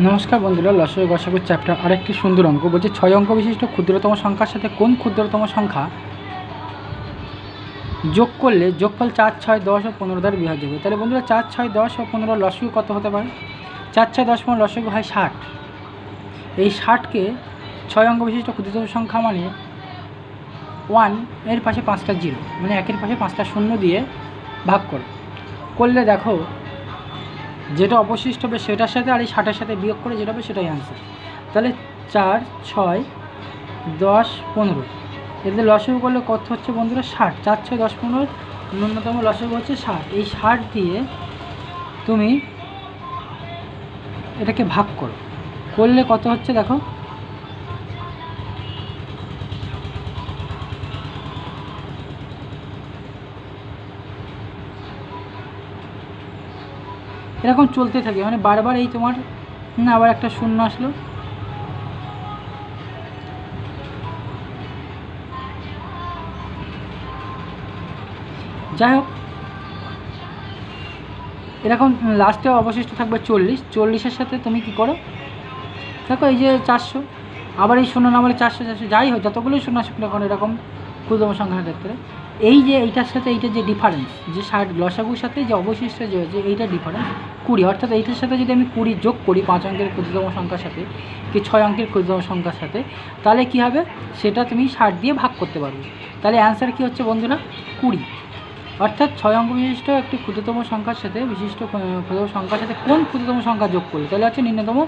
নমস্কার বন্ধুরা, লসাগু গসাগু চ্যাপ্টার আরেকটি সুন্দর অঙ্ক বলছে 6 অঙ্ক বিশিষ্ট ক্ষুদ্রতম সংখ্যার সাথে কোন ক্ষুদ্রতম সংখ্যা যোগ করলে যোগফল 4, 6, 10 ও 15 দ্বারা বিভাজ্য হবে। তাহলে বন্ধুরা 4, 6, 10 ও 15 লসাগু কত হতে পারে? 4, 6, 10, 15 লসাগু হয় 60। এই 60কে 6 অঙ্ক বিশিষ্ট ক্ষুদ্রতম সংখ্যা মানে 1 এর পাশে 5টা জিরো, মানে 1 এর পাশে 5টা শূন্য দিয়ে ভাগ করলে দেখো যেটা অবশিষ্ট হবে সেটার সাথে আর এই 60-এর সাথে বিয়োগ করে যেটা হবে সেটাই আনসার। তাহলে 4, 6, 10, 15 এদের লসাগু করলে কত হচ্ছে বন্ধুরা? 60। 4, 6, 10, 15 ন্যূনতম লসাগু হচ্ছে 60। এই 60 দিয়ে তুমি এটাকে ভাগ করলে কত হচ্ছে দেখো, এরকম চলতে থাকে, মানে বারবার এই তোমার আবার একটা শূন্য আসলো, যাই হোক এরকম লাস্টে অবশিষ্ট থাকবে 40। 40-এর সাথে তুমি কি করো দেখো, এই যে 400, আবার এই শূন্য নামলে 400 যাই হয় যতগুলোই শূন্য আসুক না এরকম ক্ষুদ্রতম সংখ্যার ক্ষেত্রে এই যে এইটার সাথে এইটার যে ডিফারেন্স, যে 60 লসাগুর সাথে যে অবশিষ্ট যে হয়েছে এইটার ডিফারেন্স 20, অর্থাৎ এইটার সাথে যদি আমি 20 যোগ করি 5 অঙ্কের ক্ষুদ্রতম সংখ্যার সাথে কি 6 অঙ্কের ক্ষুদ্রতম সংখ্যার সাথে, তাহলে কী হবে সেটা তুমি 60 দিয়ে ভাগ করতে পারবে। তাহলে অ্যান্সার কী হচ্ছে বন্ধুরা? 20। অর্থাৎ 6 অঙ্ক বিশিষ্ট একটি ক্ষুদ্রতম সংখ্যার সাথে ক্ষুদ্রতম সংখ্যার সাথে কোন ক্ষুদ্রতম সংখ্যা যোগ করলে, তাহলে হচ্ছে নিম্নতম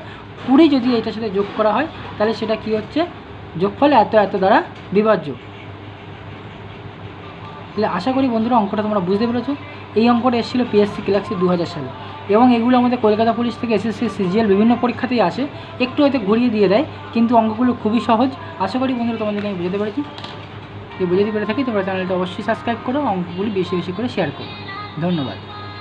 20 যদি এটার সাথে যোগ করা হয় তাহলে সেটা কি হচ্ছে? যোগফল এত এত দ্বারা বিভাজ্য। তাহলে আশা করি বন্ধুরা অঙ্কটা তোমরা বুঝতে পেরেছো। এই অঙ্কটা এসেছিলো পিএসসি ক্লাসে 2000 সালে, এবং এগুলো আমাদের কলকাতা পুলিশ থেকে এসএসসি সিজিএল বিভিন্ন পরীক্ষাতেই আসে, একটু হয়তো ঘুরিয়ে দিয়ে দেয়, কিন্তু অঙ্কগুলো খুবই সহজ। আশা করি বন্ধুরা তোমাদেরকে আমি বুঝতে পেরেছি। যদি পেরে থাকি তোমরা চ্যানেলটা অবশ্যই সাবস্ক্রাইব করো, অঙ্কগুলি বেশি বেশি করে শেয়ার করো। ধন্যবাদ।